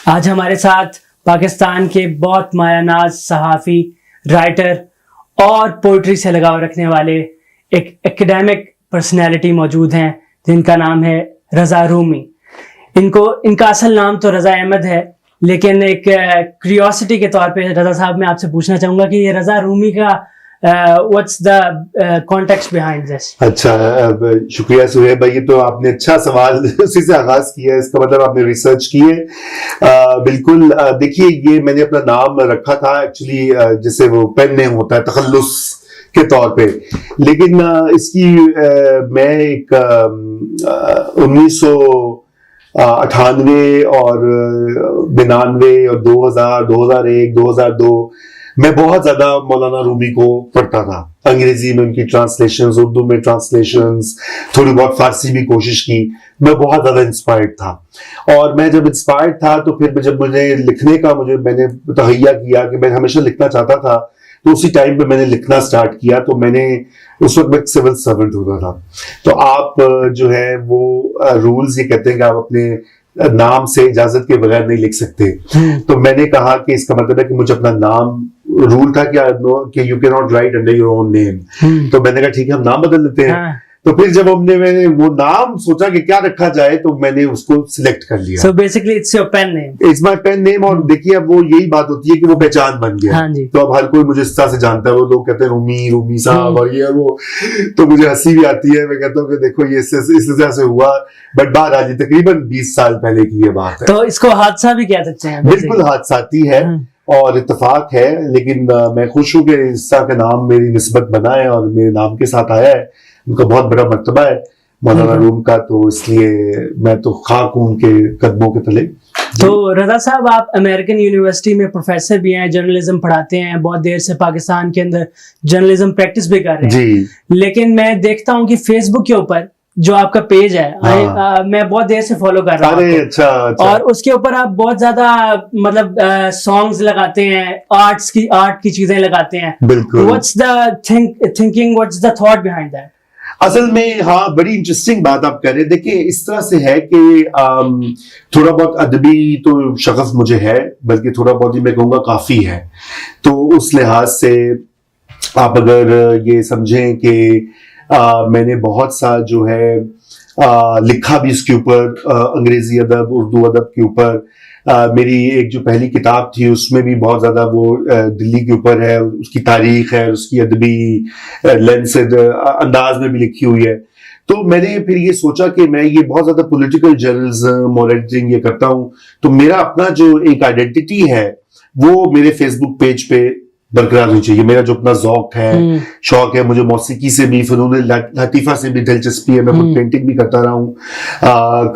آج ہمارے ساتھ پاکستان کے بہت مایہ ناز صحافی، رائٹر اور پوئٹری سے لگاؤ رکھنے والے ایک ایکڈیمک پرسنالٹی موجود ہیں جن کا نام ہے رضا رومی. ان کا اصل نام تو رضا احمد ہے، لیکن ایک کریوسٹی کے طور پہ رضا صاحب میں آپ سے پوچھنا چاہوں گا کہ یہ رضا رومی کا what's the context behind this؟ اچھا، شکریہ سہیب بھائی، یہ تو آپ نے اچھا سوال اسی سے آغاز کیا ہے، اس کا مطلب آپ نے ریسرچ کی ہے. بالکل، دیکھیے یہ میں نے اپنا نام رکھا تھا ایکچولی جیسے وہ پین نیم ہوتا ہے تخلص کے طور پہ، لیکن اس کی میں ایک 1998 اور 99 اور 2000 2001 2002 میں بہت زیادہ مولانا رومی کو پڑھتا تھا. انگریزی میں ان کی ٹرانسلیشنز، اردو میں ٹرانسلیشنز، تھوڑی بہت فارسی بھی کوشش کی. میں بہت زیادہ انسپائرڈ تھا، اور میں جب انسپائرڈ تھا تو پھر جب مجھے لکھنے کا میں نے تہیہ کیا کہ میں ہمیشہ لکھنا چاہتا تھا، تو اسی ٹائم پہ میں نے لکھنا سٹارٹ کیا. تو میں نے اس وقت میں ایک سول سرونٹ ہوتا تھا، تو آپ جو ہے وہ رولز یہ کہتے ہیں کہ آپ اپنے نام سے اجازت کے بغیر نہیں لکھ سکتے. تو میں نے کہا کہ اس کا مطلب ہے کہ مجھے اپنا نام، رول تھا کہ یو کی not write under your own name. تو میں نے کہا ٹھیک ہے ہم نام بدل دیتے ہیں. تو پھر جب میں نے وہ نام سوچا کہ کیا رکھا جائے تو میں نے اس کو سلیکٹ کر لیا. So basically it's your pen name. It's my pen name. اور دیکھیے اب وہ یہی بات ہوتی ہے کہ وہ پہچان بن گیا. تو اب ہر کوئی مجھے اس طرح سے جانتا ہے، وہ لوگ کہتے ہیں رومی صاحب اور یہ وہ، تو مجھے ہنسی بھی آتی ہے. میں کہتا ہوں کہ دیکھو یہ اس طرح سے ہوا، بٹ بات آج تقریباً 20 سال پہلے کی یہ بات ہے. تو اس کو حادثہ بھی کہہ سکتے ہیں. بالکل حادثاتی ہے اور اتفاق ہے، لیکن میں خوش ہوں کہ اس طرح کا نام میری نسبت بنا ہے اور میرے نام کے ساتھ آیا ہے. ان کا بہت بڑا مرتبہ ہے مولانا روم کا، تو اس لیے میں تو خاک ہوں ان کے قدموں کے تلے. تو رضا صاحب آپ امریکن یونیورسٹی میں پروفیسر بھی ہیں، جرنلزم پڑھاتے ہیں، بہت دیر سے پاکستان کے اندر جرنلزم پریکٹس بھی کر رہے ہیں. لیکن میں دیکھتا ہوں کہ فیس بک کے اوپر جو آپ کا پیج ہے میں بہت دیر سے فالو کر رہا ہوں، اور اس کے اوپر آپ بہت زیادہ مطلب سانگز لگاتے ہیں، آرٹ کی چیزیں لگاتے ہیں. What's the thinking, what's the thought behind that؟ اصل میں ہاں بڑی انٹرسٹنگ بات آپ کہہ رہے ہیں. دیکھیں اس طرح سے ہے کہ تھوڑا بہت ادبی تو شغف مجھے ہے، بلکہ تھوڑا بہت ہی میں کہوں گا کافی ہے. تو اس لحاظ سے آپ اگر یہ سمجھیں کہ میں نے بہت سا جو ہے لکھا بھی اس کے اوپر، انگریزی ادب، اردو ادب کے اوپر. میری ایک جو پہلی کتاب تھی اس میں بھی بہت زیادہ وہ دلی کے اوپر ہے، اس کی تاریخ ہے، اس کی ادبی لینس انداز میں بھی لکھی ہوئی ہے. تو میں نے پھر یہ سوچا کہ میں یہ بہت زیادہ پولیٹیکل جرنلزم اور ایڈیٹنگ یہ کرتا ہوں، تو میرا اپنا جو ایک آئیڈینٹی ہے وہ میرے فیس بک پیج پہ برقرار ہونی چاہیے. میرا جو اپنا ذوق ہے، شوق ہے، مجھے موسیقی سے بھی، فنون لطیفہ سے بھی دلچسپی ہے. میں خود پینٹنگ بھی کرتا رہا ہوں،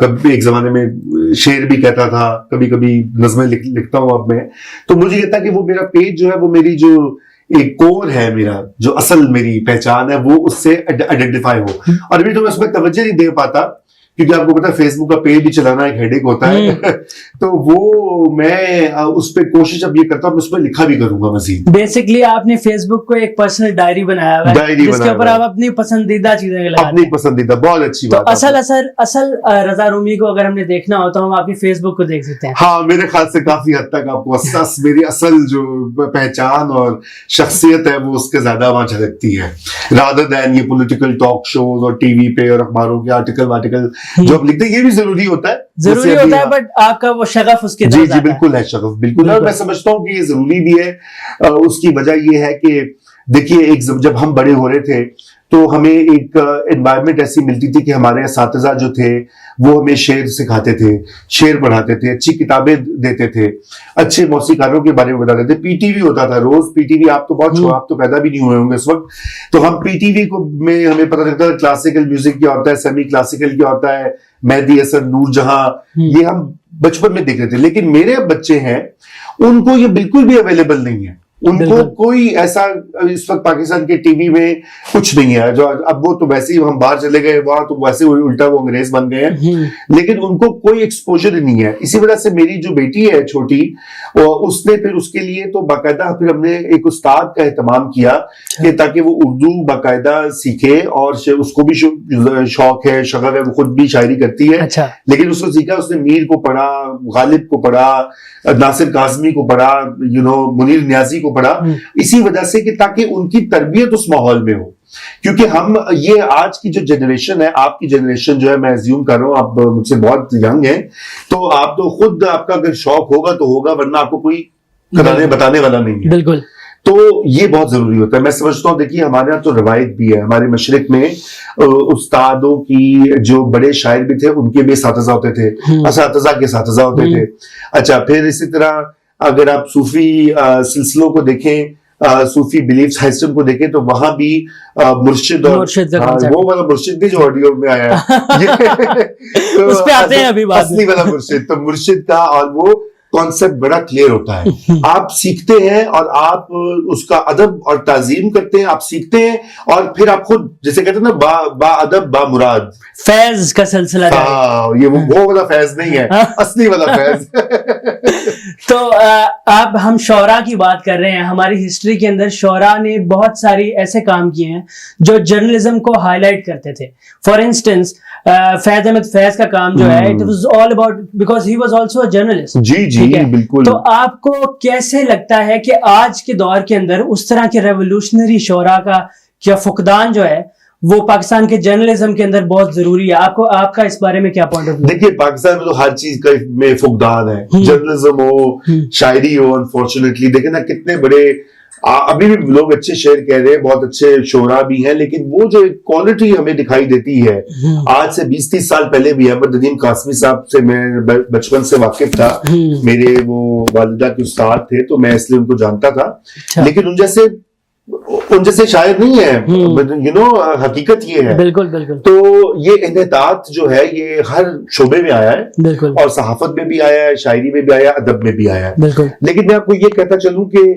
کبھی ایک زمانے میں شعر بھی کہتا تھا، کبھی کبھی نظمیں لکھتا ہوں اب میں. تو مجھے یہ تھا کہ وہ میرا پیج جو ہے وہ میری جو ایک کور ہے، میرا جو اصل میری پہچان ہے وہ اس سے آئیڈینٹیفائی ہو. اور ابھی تو میں اس میں توجہ نہیں دے پاتا کیونکہ آپ کو پتا ہے فیس بک کا پیج بھی چلانا ایک ہیڈیک ہوتا ہے. تو وہ میں اس پہ کوشش اب یہ کرتا ہوں، اس پہ لکھا بھی کروں گا مزید. بیسکلی آپ نے فیس بک کو ایک پرسنل ڈائری بنایا ہوا ہے جس کے اوپر آپ اپنی پسندیدہ چیزیں لگاتے ہیں. اپنی پسندیدہ، بہت اچھی بات. تو اصل رضا رومی کو اگر ہم نے دیکھنا ہو تو ہم آپ کی فیس بک کو دیکھ سکتے ہیں. ہاں میرے خیال سے کافی حد تک آپ کو میری اصل جو پہچان اور شخصیت ہے وہ اس کے زیادہ وہاں جھلکتی ہے، رادر دین یہ پولیٹیکل ٹاک شوز اور ٹی وی پہ اور اخباروں کے آرٹیکل جو آپ لکھتے ہیں. یہ بھی ضروری ہوتا ہے، بٹ آپ کا وہ شغف اس کے جی بالکل ہے، شغف بالکل. اور میں سمجھتا ہوں کہ یہ ضروری بھی ہے. اس کی وجہ یہ ہے کہ دیکھیے جب ہم بڑے ہو رہے تھے تو ہمیں ایک انوائرمنٹ ایسی ملتی تھی کہ ہمارے اساتذہ جو تھے وہ ہمیں شعر سکھاتے تھے، شعر پڑھاتے تھے، اچھی کتابیں دیتے تھے، اچھے موسیقاروں کے بارے میں بتاتے تھے. پی ٹی وی ہوتا تھا روز. پی ٹی وی آپ تو بہت چھوٹا، آپ تو پیدا بھی نہیں ہوئے ہوں گے اس وقت. تو ہم پی ٹی وی کو میں ہمیں پتہ لگتا ہے کلاسیکل میوزک کیا ہوتا ہے، سیمی کلاسیکل کیا ہوتا ہے، مہدی حسن، نور جہاں، یہ ہم بچپن میں دیکھ رہے تھے. لیکن میرے بچے ہیں ان کو یہ بالکل بھی اویلیبل نہیں ہے. ان کو کوئی ایسا اس وقت پاکستان کے ٹی وی میں کچھ نہیں ہے جو اب وہ تو ویسے ہی ہم باہر چلے گئے وہاں تو ویسے الٹا وہ انگریز بن گئے ہیں لیکن ان کو کوئی ایکسپوجر ہی نہیں ہے. اسی وجہ سے میری جو بیٹی ہے چھوٹی اس نے پھر اس کے لیے تو باقاعدہ پھر ہم نے ایک استاد کا اہتمام کیا کہ تاکہ وہ اردو باقاعدہ سیکھے اور اس کو بھی شوق ہے شغف ہے وہ خود بھی شاعری کرتی ہے لیکن اس کو سیکھا اس نے میر کو پڑھا غالب کو پڑھا ناصر کاظمی کو پڑھا منیر نیازی کو پڑھا اسی وجہ سے کہ تاکہ ان کی تربیت اس ماحول میں ہو کیونکہ ہم یہ آج کی جو جنریشن ہے آپ کی جنریشن جو ہے میں ایزیوم کر رہا ہوں آپ مجھ سے بہت ینگ ہیں تو آپ تو خود آپ کا اگر شوق ہوگا تو ہوگا ورنہ آپ کو کوئی بتانے والا نہیں ہے. بالکل تو یہ بہت ضروری ہوتا ہے. میں سمجھتا ہوں دیکھیے ہمارے یہاں تو روایت بھی ہے ہمارے مشرق میں استادوں کی جو بڑے شاعر بھی تھے ان کے بھی اساتذہ ہوتے تھے اساتذہ کے اساتذہ ہوتے تھے. اچھا پھر اسی طرح اگر آپ صوفی سلسلوں کو دیکھیں صوفی بلیف سسٹم کو دیکھیں تو وہاں بھی مرشد اور وہ والا مرشد بھی جو آڈیو میں آیا ہے اس پہ آتے ہیں ابھی بات اصلی والا مرشد تو مرشد کا اور وہ کانسیپٹ بڑا کلیئر ہوتا ہے. آپ سیکھتے ہیں اور آپ اس کا ادب اور تعظیم کرتے ہیں آپ سیکھتے ہیں اور پھر آپ خود جیسے کہتے ہیں نا با ادب با مراد فیض کا سلسلہ یہ وہ والا فیض نہیں ہے اصلی والا فیض. تو اب ہم شعراء کی بات کر رہے ہیں ہماری ہسٹری کے اندر شعراء نے بہت ساری ایسے کام کیے ہیں جو جرنلزم کو ہائی لائٹ کرتے تھے. فار انسٹنس فیض احمد فیض کا کام جو ہے it was all about because he was also a journalist. جی بالکل. تو آپ کو کیسے لگتا ہے کہ آج کے دور کے اندر اس طرح کے ریولوشنری شعراء کا کیا فقدان جو ہے وہ پاکستان کے جرنلزم کے اندر بہت ضروری ہے آپ کا اس بارے میں کیا پوائنٹ آف ویو؟ دیکھیے پاکستان میں تو ہر چیز کا میں فقدان ہے جرنلزم ہو شاعری ہو انفارچونیٹلی دیکھیں نا کتنے بڑے ابھی بھی لوگ اچھے شعر کہہ رہے ہیں بہت اچھے شعراء بھی ہیں لیکن وہ جو ایک کوالٹی ہمیں دکھائی دیتی ہے آج سے 20-30 سال پہلے بھی احمد ندیم قاسمی صاحب سے میں بچپن سے واقف تھا میرے وہ والدہ کے استاد تھے تو میں اس لیے ان کو جانتا تھا لیکن ان جیسے شاعر نہیں ہے حقیقت یہ ہے. بالکل. تو یہ انحطاط جو ہے یہ ہر شعبے میں آیا ہے اور صحافت میں بھی آیا ہے شاعری میں بھی آیا ہے ادب میں بھی آیا ہے. لیکن میں آپ کو یہ کہتا چلوں کہ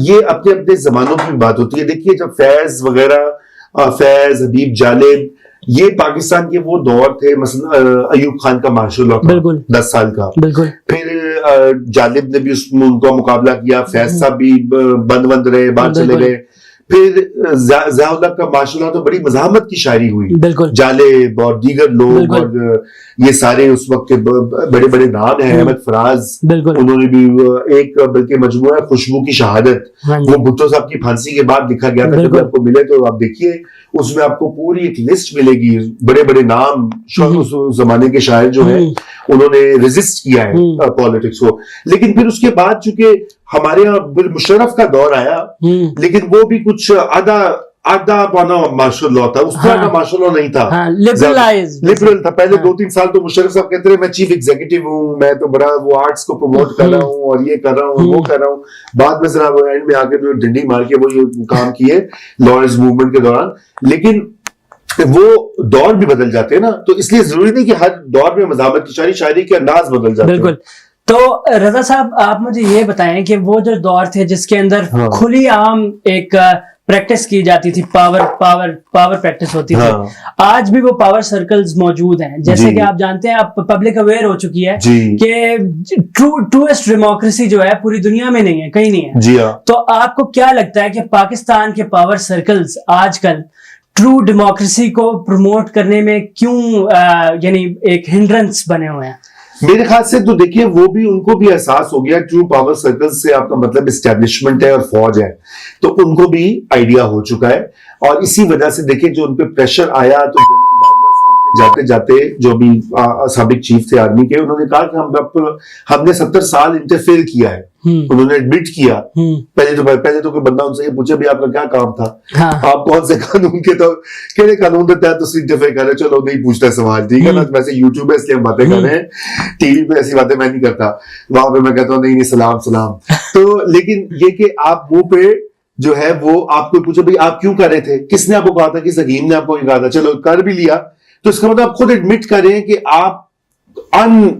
یہ اپنے اپنے زمانوں کی بات ہوتی ہے. دیکھیے جب فیض وغیرہ فیض حبیب جالب یہ پاکستان کے وہ دور تھے مثلا ایوب خان کا مارشل لا تھا 10 سال کا پھر جالب نے بھی اس میں ان کا مقابلہ کیا فیض صاحب بھی بند رہے باہر چلے گئے پھر ضیاء اللہ کا ماشاء اللہ تو بڑی مزاحمت کی شاعری ہوئی جالب اور دیگر لوگ اور یہ سارے اس وقت کے بڑے بڑے نام ہیں احمد فراز انہوں نے بھی ایک بلکہ مجموعہ خوشبو کی شہادت وہ بھٹو صاحب کی پھانسی کے بعد لکھا گیا تھا جب آپ کو ملے تو آپ دیکھیے اس میں آپ کو پوری ایک لسٹ ملے گی بڑے بڑے نام اس زمانے کے شاعر جو ہیں انہوں نے ریزسٹ کیا ہے پالیٹکس کو. لیکن پھر اس کے بعد چونکہ ہمارے یہاں مشرف کا دور آیا لیکن وہ بھی کچھ آدھا پانا مارشل لا تھا اس طرح کا مارشل لا نہیں تھا لبرل تھا. پہلے 2-3 سال تو مشرف صاحب کہتے رہے میں چیف ایگزیکٹو ہوں میں تو بڑا وہ آرٹس کو پروموٹ کر رہا ہوں اور یہ کر رہا ہوں وہ کر رہا ہوں. بعد میں ذرا اینڈ میں آ کے ڈنڈی مار کے وہ یہ کام کیے لارنس موومنٹ کے دوران. لیکن وہ دور بھی بدل جاتے ہیں نا تو اس لیے ضروری نہیں کہ ہر دور میں مزاحمت کی شاعری کے انداز بدل جاتے ہیں. بالکل. تو رضا صاحب آپ مجھے یہ بتائیں کہ وہ جو دور تھے جس کے اندر کھلی عام ایک پریکٹس کی جاتی تھی پاور پریکٹس ہوتی تھی آج بھی وہ پاور سرکلز موجود ہیں جیسے کہ آپ جانتے ہیں اب پبلک اویئر ہو چکی ہے کہ ٹروسٹ ڈیموکریسی جو ہے پوری دنیا میں نہیں ہے کہیں نہیں ہے. تو آپ کو کیا لگتا ہے کہ پاکستان کے پاور سرکلز آج کل ٹرو ڈیموکریسی کو پروموٹ کرنے میں کیوں یعنی ایک ہنڈرنس بنے ہوئے ہیں؟ میرے خیال سے تو دیکھیے وہ بھی ان کو بھی احساس ہو گیا ٹرو پاور سرکل سے آپ کا مطلب اسٹیبلشمنٹ ہے اور فوج ہے تو ان کو بھی آئیڈیا ہو چکا ہے اور اسی وجہ سے دیکھیں جو ان پہ پریشر آیا تو جنرل باجوہ صاحب جاتے جاتے جو بھی سابق چیف تھے آرمی کے انہوں نے کہا کہ ہم نے 70 سال انٹرفیئر کیا ہے. انہوں نے ایڈمٹ کیا پہلے تو کوئی بندہ ان سے یہ پوچھے بھی آپ کا کیا کام تھا آپ کون سے قانون کے تو کہنے قانون کے تحت تو انٹرفیئر کر رہے چلو نہیں پوچھتا سوال ٹھیک ہے نا ویسے یوٹیوب ہے اس لیے ہم باتیں کر رہے ہیں ٹی وی پہ ایسی باتیں میں نہیں کرتا وہاں پہ میں کہتا ہوں نہیں سلام تو لیکن یہ کہ آپ وہ پہ جو ہے وہ آپ کو پوچھے بھائی آپ کیوں کر رہے تھے کس نے آپ کو کہا تھا کس حکیم نے آپ کو کہا تھا چلو کر بھی لیا تو اس کا مطلب آپ خود ایڈمٹ کریں کہ آپ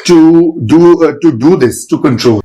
to do this, to control.